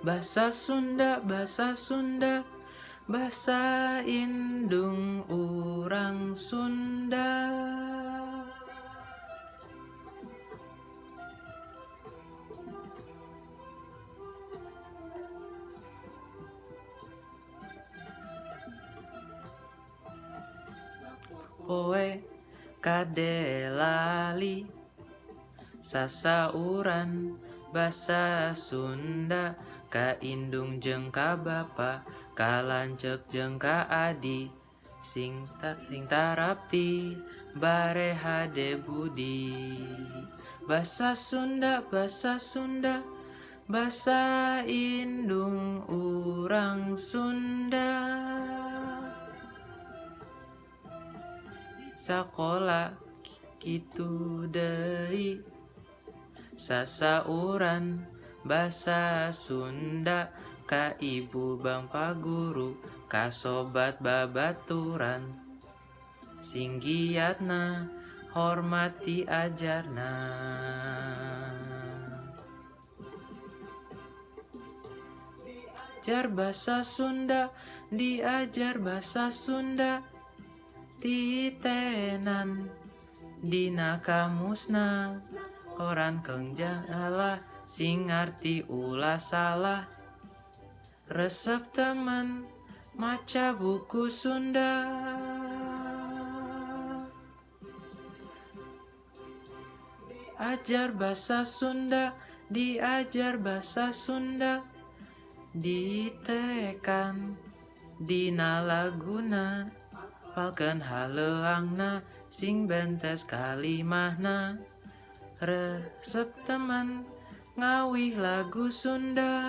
Basa Sunda, basa Sunda, basa indung urang Sunda. Poe kadelali sasauran basa Sunda ka indung jeung ka bapa ka lanceuk jeung ka adi sing tarapti bare hade budi. Basa Sunda, basa Sunda, basa indung urang Sunda. Sakola kitu deui sasauran basa Sunda ka ibu bangpa guru ka sobat babaturan sing giatna hormati ajarna. Diajar basa Sunda, diajar basa Sunda, titenan dina kamusna koran keungjalah sing ngarti ulah salah resep temen maca buku Sunda. Ajar basa Sunda, diajar basa Sunda, ditekan dina laguna palkeun haleuangna sing bentes kalimahna resep temen ngawih lagu Sunda.